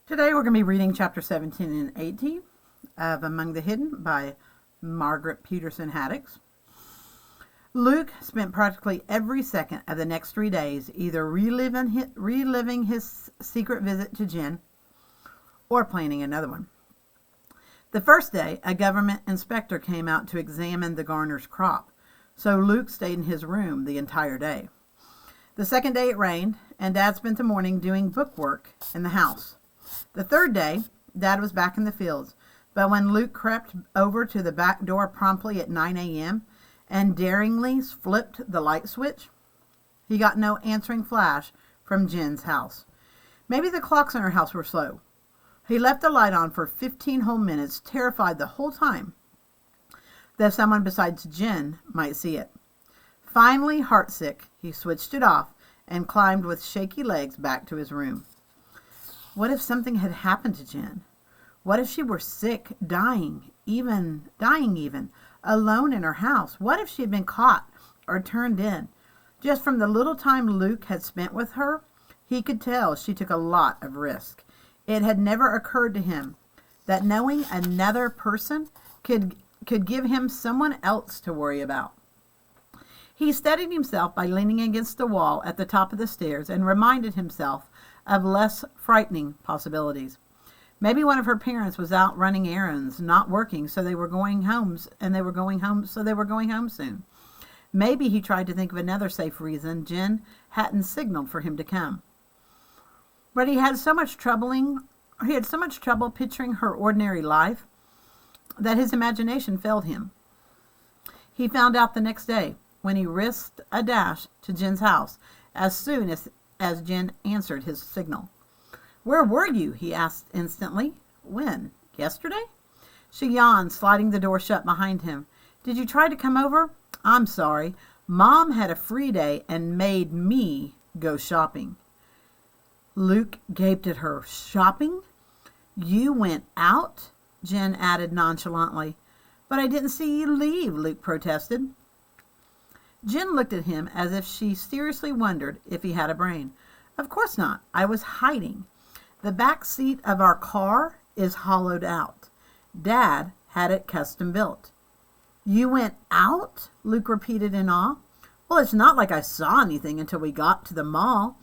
Today we're going to be reading chapter 17 and 18 of Among the Hidden by Margaret Peterson Haddix. Luke spent practically every second of the next 3 days either reliving his secret visit to Jen or planning another one. The first day, a government inspector came out to examine the gardener's crop, so Luke stayed in his room the entire day. The second day it rained, and Dad spent the morning doing bookwork in the house. The third day, Dad was back in the fields, but when Luke crept over to the back door promptly at 9 a.m. and daringly flipped the light switch, he got no answering flash from Jen's house. Maybe the clocks in her house were slow. He left the light on for 15 whole minutes, terrified the whole time that someone besides Jen might see it. Finally, heartsick, he switched it off and climbed with shaky legs back to his room. What if something had happened to Jen? What if she were sick, dying even, alone in her house? What if she had been caught or turned in? Just from the little time Luke had spent with her, he could tell she took a lot of risk. It had never occurred to him that knowing another person could give him someone else to worry about. He steadied himself by leaning against the wall at the top of the stairs and reminded himself of less frightening possibilities. Maybe one of her parents was out running errands, not working, so they were going home soon. Maybe he tried to think of another safe reason Jen hadn't signaled for him to come. But he had so much trouble picturing her ordinary life that his imagination failed him. He found out the next day when he risked a dash to Jen's house as soon as Jen answered his signal. "Where were you?" he asked instantly. "When? Yesterday?" She yawned, sliding the door shut behind him. "Did you try to come over?" "I'm sorry. Mom had a free day and made me go shopping." Luke gaped at her. "Shopping? You went out?" Jen added nonchalantly. "But I didn't see you leave," Luke protested. Jen looked at him as if she seriously wondered if he had a brain. "Of course not. I was hiding. The back seat of our car is hollowed out. Dad had it custom built." "You went out?" Luke repeated in awe. "Well, it's not like I saw anything until we got to the mall.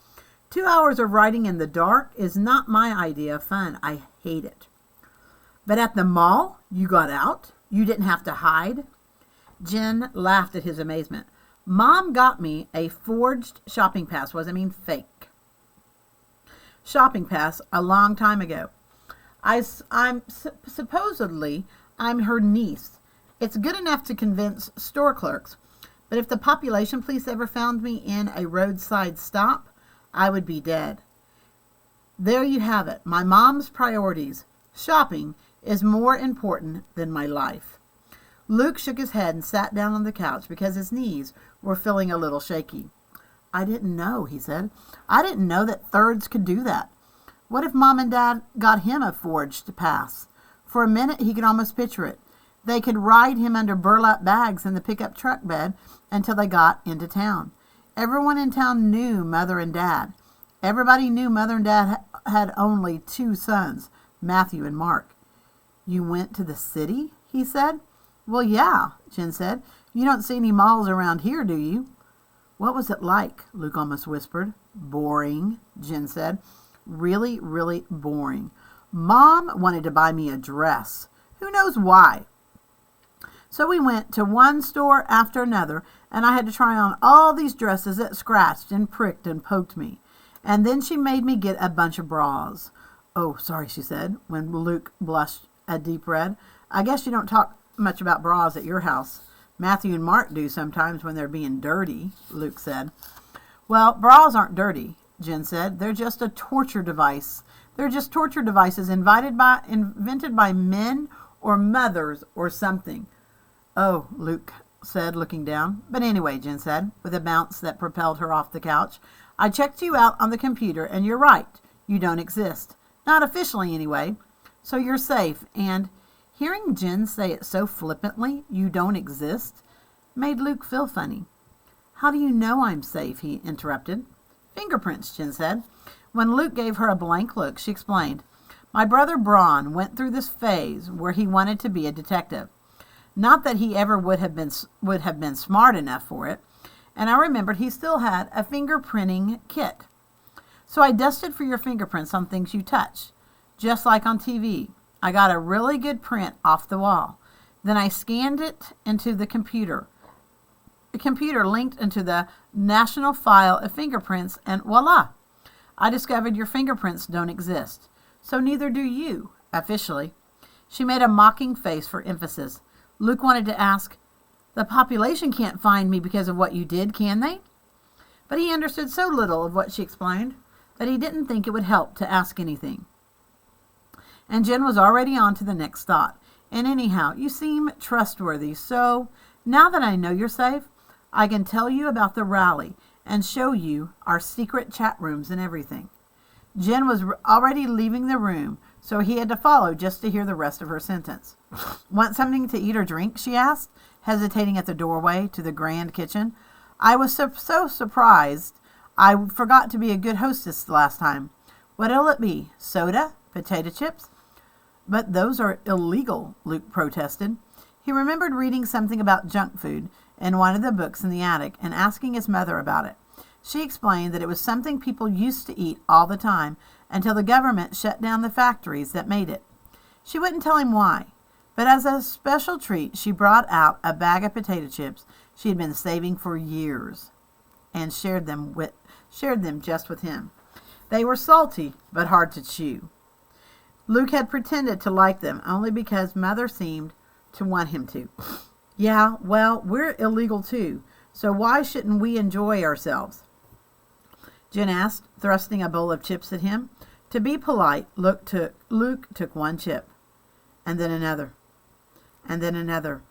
2 hours of riding in the dark is not my idea of fun. I hate it." "But at the mall, you got out? You didn't have to hide?" Jen laughed at his amazement. "Mom got me a forged shopping pass, fake shopping pass a long time ago. Supposedly I'm her niece. It's good enough to convince store clerks, but if the population police ever found me in a roadside stop, I would be dead. There you have it. My mom's priorities. Shopping is more important than my life." Luke shook his head and sat down on the couch because his knees were feeling a little shaky. "I didn't know," he said. "I didn't know that thirds could do that. What if Mom and Dad got him a forged pass?" For a minute he could almost picture it. They could ride him under burlap bags in the pickup truck bed until they got into town. Everyone in town knew Mother and Dad. Everybody knew Mother and Dad had only 2 sons, Matthew and Mark. "You went to the city?" he said. "Well, yeah," Jen said. "You don't see any malls around here, do you?" "What was it like?" Luke almost whispered. "Boring," Jen said. "Really, really boring. Mom wanted to buy me a dress. Who knows why? So we went to one store after another, and I had to try on all these dresses that scratched and pricked and poked me. And then she made me get a bunch of bras." "Oh, sorry," she said, when Luke blushed a deep red. "I guess you don't talk much about bras at your house." "Matthew and Mark do sometimes when they're being dirty," Luke said. "Well, bras aren't dirty," Jen said. "They're just a torture device. They're just torture devices invented by men or mothers or something." "Oh," Luke said, looking down. "But anyway," Jen said, with a bounce that propelled her off the couch, "I checked you out on the computer, and you're right. You don't exist. Not officially, anyway. So you're safe, and..." Hearing Jen say it so flippantly, "you don't exist," made Luke feel funny. "How do you know I'm safe?" he interrupted. "Fingerprints," Jen said. When Luke gave her a blank look, she explained. My brother Braun went through this phase where he wanted to be a detective. Not that he ever would have been smart enough for it, and I remembered he still had a fingerprinting kit. So I dusted for your fingerprints on things you touch, just like on TV. I got a really good print off the wall. Then I scanned it into the computer. The computer linked into the national file of fingerprints, and voila! I discovered your fingerprints don't exist. So neither do you, officially. She made a mocking face for emphasis. Luke wanted to ask, the population can't find me because of what you did, can they? But he understood so little of what she explained that he didn't think it would help to ask anything. And Jen was already on to the next thought. And anyhow, you seem trustworthy, so now that I know you're safe, I can tell you about the rally and show you our secret chat rooms and everything. Jen was already leaving the room, so he had to follow just to hear the rest of her sentence. Want something to eat or drink? She asked, hesitating at the doorway to the grand kitchen. I was so surprised. I forgot to be a good hostess last time. What'll it be? Soda? Potato chips? But those are illegal, Luke protested. He remembered reading something about junk food in one of the books in the attic and asking his mother about it. She explained that it was something people used to eat all the time until the government shut down the factories that made it. She wouldn't tell him why, but as a special treat, she brought out a bag of potato chips she had been saving for years and shared them just with him. They were salty, but hard to chew. Luke had pretended to like them only because Mother seemed to want him to. Yeah, well, we're illegal too, so why shouldn't we enjoy ourselves? Jen asked, thrusting a bowl of chips at him. To be polite, Luke took one chip, and then another, and then another.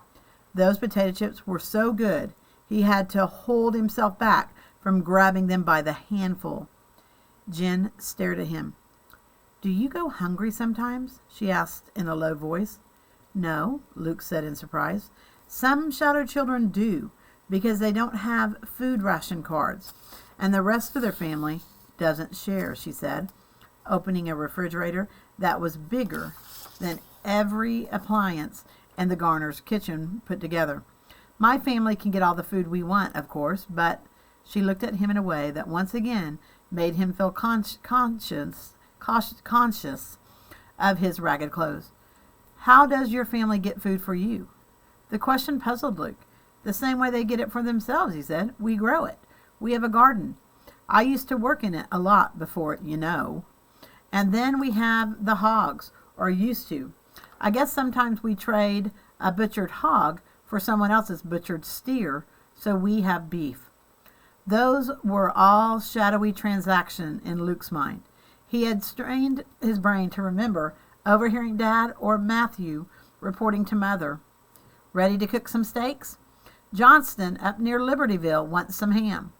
Those potato chips were so good, he had to hold himself back from grabbing them by the handful. Jen stared at him. Do you go hungry sometimes? She asked in a low voice. No, Luke said in surprise. Some shadow children do, because they don't have food ration cards, and the rest of their family doesn't share, she said, opening a refrigerator that was bigger than every appliance in the Garner's kitchen put together. My family can get all the food we want, of course, but she looked at him in a way that once again made him feel conscious of his ragged clothes. How does your family get food for you? The question puzzled Luke. The same way they get it for themselves, he said. We grow it. We have a garden. I used to work in it a lot before, you know. And then we have the hogs, or used to. I guess sometimes we trade a butchered hog for someone else's butchered steer, so we have beef. Those were all shadowy transactions in Luke's mind. He had strained his brain to remember overhearing Dad or Matthew reporting to Mother. Ready to cook some steaks? Johnston up near Libertyville wants some ham.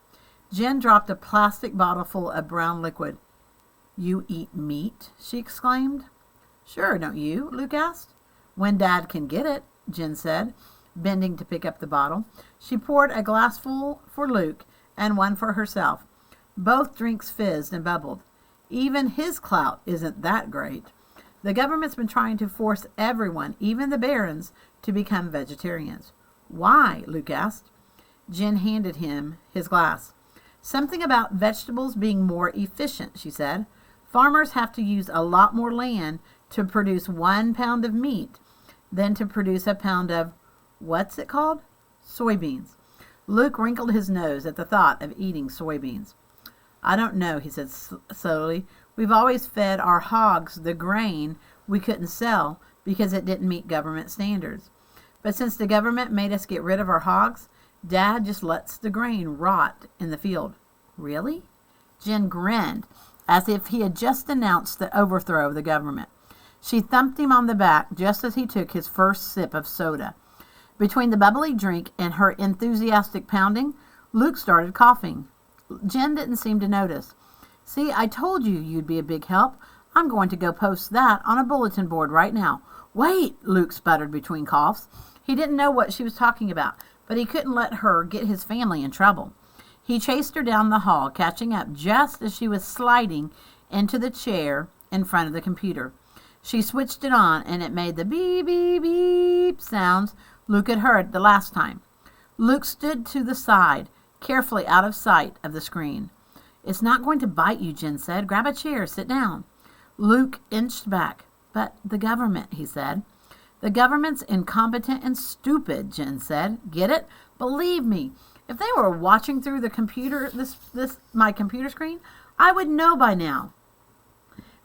Jen dropped a plastic bottle full of brown liquid. You eat meat? She exclaimed. Sure, don't you? Luke asked. When Dad can get it, Jen said, bending to pick up the bottle. She poured a glassful for Luke and one for herself. Both drinks fizzed and bubbled. Even his clout isn't that great. The government's been trying to force everyone, even the barons, to become vegetarians. Why? Luke asked. Jen handed him his glass. Something about vegetables being more efficient, she said. Farmers have to use a lot more land to produce 1 pound of meat than to produce a pound of, what's it called? Soybeans. Luke wrinkled his nose at the thought of eating soybeans. I don't know, he said slowly. We've always fed our hogs the grain we couldn't sell because it didn't meet government standards. But since the government made us get rid of our hogs, Dad just lets the grain rot in the field. Really? Jen grinned as if he had just announced the overthrow of the government. She thumped him on the back just as he took his first sip of soda. Between the bubbly drink and her enthusiastic pounding, Luke started coughing. Jen didn't seem to notice. See, I told you you'd be a big help. I'm going to go post that on a bulletin board right now. Wait, Luke sputtered between coughs. He didn't know what she was talking about, but he couldn't let her get his family in trouble. He chased her down the hall, catching up just as she was sliding into the chair in front of the computer. She switched it on, and it made the beep, beep, beep sounds Luke had heard the last time. Luke stood to the side, carefully out of sight of the screen. "It's not going to bite you," Jen said. "Grab a chair, sit down." Luke inched back. "But the government," he said. "The government's incompetent and stupid," Jen said. "Get it? Believe me, if they were watching through the computer, my computer screen, I would know by now."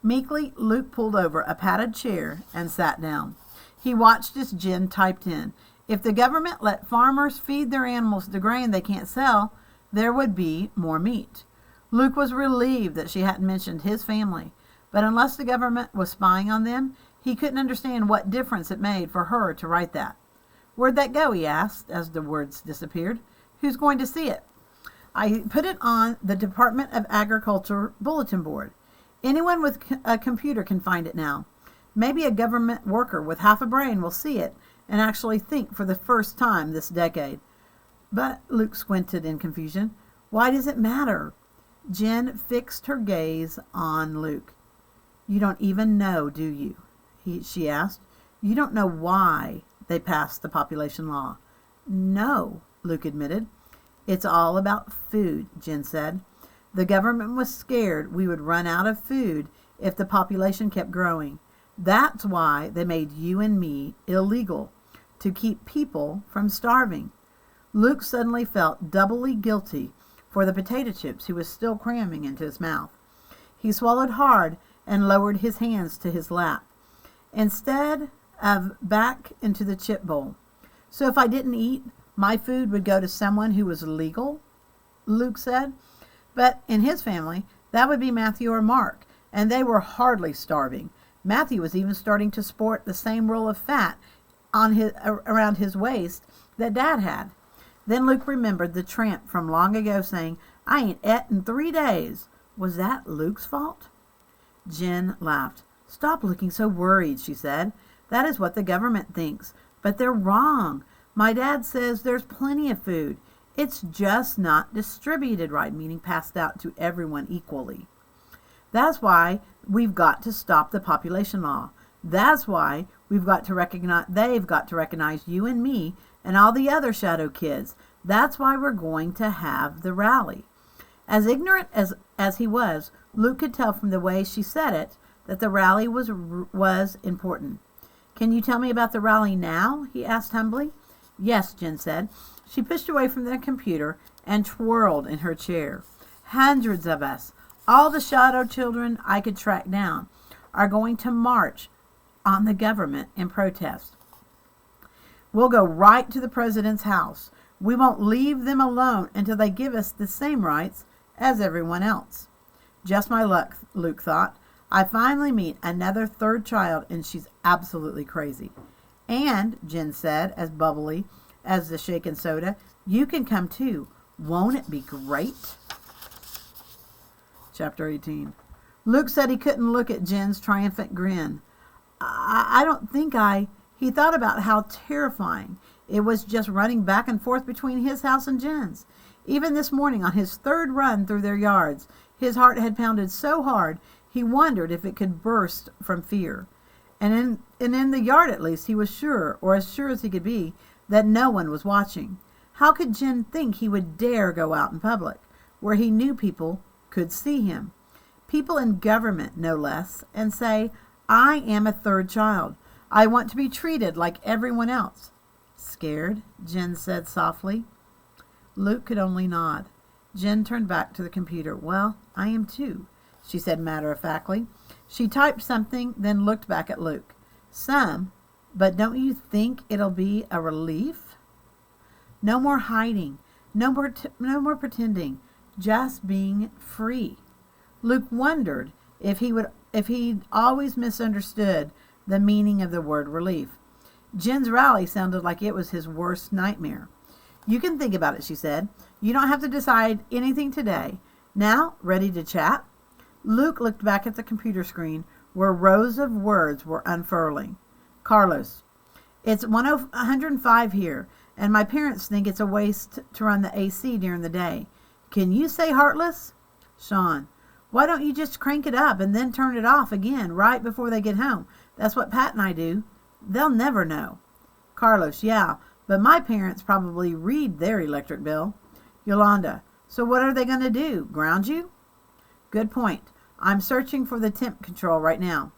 Meekly, Luke pulled over a padded chair and sat down. He watched as Jen typed in, "If the government let farmers feed their animals the grain they can't sell, there would be more meat." Luke was relieved that she hadn't mentioned his family, but unless the government was spying on them, he couldn't understand what difference it made for her to write that. "Where'd that go?" he asked as the words disappeared. "Who's going to see it?" "I put it on the Department of Agriculture bulletin board. Anyone with a computer can find it now. Maybe a government worker with half a brain will see it and actually think for the first time this decade." "But," Luke squinted in confusion, "why does it matter?" Jen fixed her gaze on Luke. "You don't even know, do you?" she asked. "You don't know why they passed the population law." "No," Luke admitted. "It's all about food," Jen said. "The government was scared we would run out of food if the population kept growing. That's why they made you and me illegal, to keep people from starving." Luke suddenly felt doubly guilty for the potato chips he was still cramming into his mouth. He swallowed hard and lowered his hands to his lap, instead of back into the chip bowl. "So if I didn't eat, my food would go to someone who was legal?" Luke said. "But in his family, that would be Matthew or Mark, and they were hardly starving. Matthew was even starting to sport the same roll of fat around his waist that Dad had." Then Luke remembered the tramp from long ago saying, "I ain't et in 3 days." Was that Luke's fault? Jen laughed. "Stop looking so worried," she said. "That is what the government thinks, but they're wrong. My dad says there's plenty of food. It's just not distributed right, meaning passed out to everyone equally. That's why we've got to stop the population law. That's why they've got to recognize you and me and all the other shadow kids. That's why we're going to have the rally." As ignorant as he was, Luke could tell from the way she said it that the rally was important. "Can you tell me about the rally now?" he asked humbly. "Yes," Jen said. She pushed away from the computer and twirled in her chair. "Hundreds of us, all the shadow children I could track down, are going to march on the government in protest. We'll go right to the president's house. We won't leave them alone until they give us the same rights as everyone else." Just my luck, Luke thought. I finally meet another third child, and she's absolutely crazy. "And," Jen said, as bubbly as the shaken soda, "you can come too. Won't it be great?" Chapter 18. Luke said he couldn't look at Jen's triumphant grin. I don't think He thought about how terrifying it was just running back and forth between his house and Jen's. Even this morning, on his third run through their yards, his heart had pounded so hard he wondered if it could burst from fear. And in the yard at least, he was sure, or as sure as he could be, that no one was watching. How could Jen think he would dare go out in public, where he knew people could see him? People in government, no less, and say, "I am a third child. I want to be treated like everyone else." "Scared?" Jen said softly. Luke could only nod. Jen turned back to the computer. "Well, I am too," she said matter-of-factly. She typed something, then looked back at Luke. "Some, but don't you think it'll be a relief? No more hiding, no more pretending, just being free." Luke wondered if he'd always misunderstood the meaning of the word relief. Jen's rally sounded like it was his worst nightmare. "You can think about it," she said. "You don't have to decide anything today. Now, ready to chat?" Luke looked back at the computer screen where rows of words were unfurling. "Carlos, it's 105 here, and my parents think it's a waste to run the AC during the day. Can you say Heartless?" "Sean, Why don't you just crank it up and then turn it off again right before they get home? That's what Pat and I do. They'll never know. Carlos, yeah, but my parents probably read their electric bill. Yolanda, so what are they going to do? Ground you? Good point. I'm searching for the temp control right now.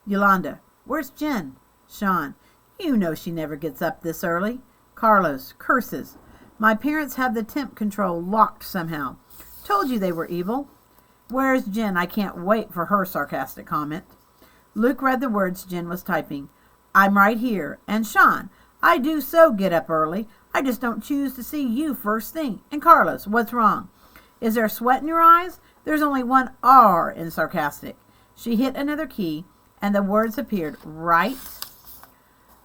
Yolanda, where's Jen? Sean, you know she never gets up this early. Carlos, curses. My parents have the temp control locked somehow. Told you they were evil. Where's Jen? I can't wait for her sarcastic comment. Luke read the words Jen was typing. I'm right here. And Sean, I do so get up early. I just don't choose to see you first thing. And Carlos, what's wrong? Is there sweat in your eyes? There's only one R in sarcastic. She hit another key, and the words appeared right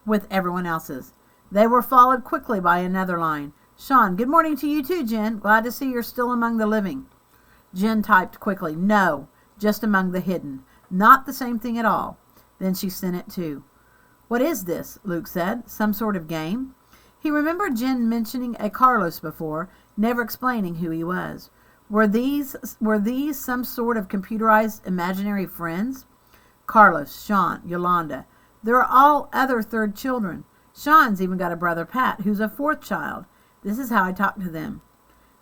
with everyone else's. They were followed quickly by another line. Sean, good morning to you too, Jen. Glad to see you're still among the living. Jen typed quickly, no, just among the hidden. Not the same thing at all. Then she sent it too. What is this? Luke said. Some sort of game? He remembered Jen mentioning a Carlos before, never explaining who he was. Were these some sort of computerized imaginary friends? Carlos, Sean, Yolanda. They're all other third children. Sean's even got a brother, Pat, who's a fourth child. This is how I talk to them.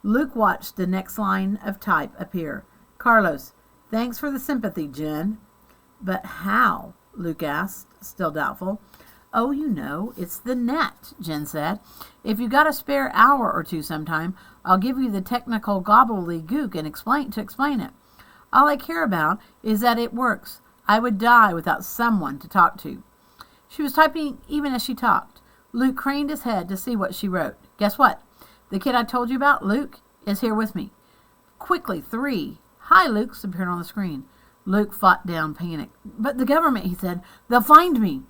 Luke watched the next line of type appear. Carlos, thanks for the sympathy, Jen. But how? Luke asked, still doubtful. Oh, you know, it's the net, Jen said. If you got a spare hour or two sometime, I'll give you the technical gobbledygook and explain it. All I care about is that it works. I would die without someone to talk to. She was typing even as she talked. Luke craned his head to see what she wrote. Guess what? The kid I told you about, Luke, is here with me. Quickly, 3. Hi, Luke, appeared on the screen. Luke fought down panic. But the government, he said. They'll find me.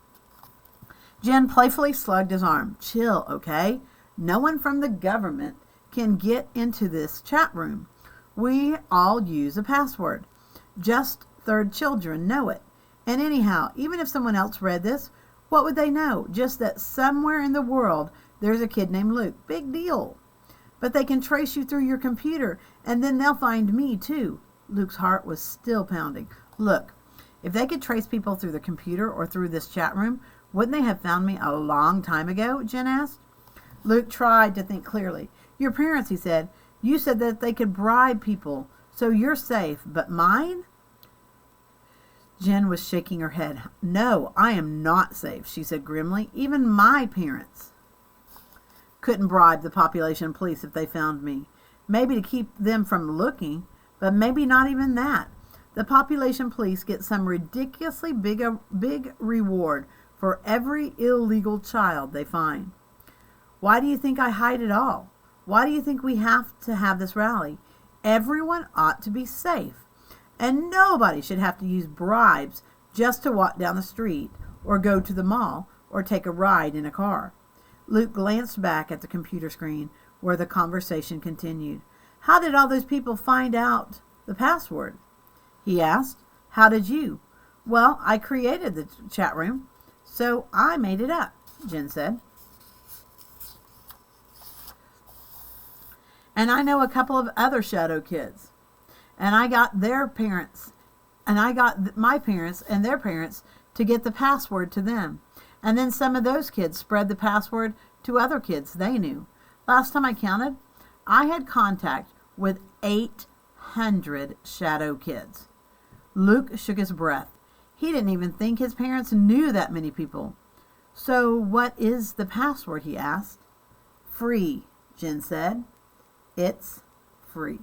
Jen playfully slugged his arm. Chill, okay? No one from the government can get into this chat room. We all use a password. Just third children know it. And anyhow, even if someone else read this, what would they know? Just that somewhere in the world there's a kid named Luke. Big deal. But they can trace you through your computer, and then they'll find me too. Luke's heart was still pounding. Look, if they could trace people through the computer or through this chat room, wouldn't they have found me a long time ago? Jen asked. Luke tried to think clearly. Your parents, he said. You said that they could bribe people, so you're safe. But mine? Jen was shaking her head. No, I am not safe, she said grimly. Even my parents couldn't bribe the population police if they found me. Maybe to keep them from looking, but maybe not even that. The population police get some ridiculously big reward for every illegal child they find. Why do you think I hide it all? Why do you think we have to have this rally? Everyone ought to be safe, and nobody should have to use bribes just to walk down the street or go to the mall or take a ride in a car. Luke glanced back at the computer screen where the conversation continued. How did all those people find out the password? He asked. How did you? Well, I created the chat room, so I made it up, Jen said. And I know a couple of other shadow kids. And I got their parents, and I got my parents and their parents to get the password to them. And then some of those kids spread the password to other kids they knew. Last time I counted, I had contact with 800 shadow kids. Luke shook his breath. He didn't even think his parents knew that many people. So what is the password, he asked. Free, Jen said. It's free.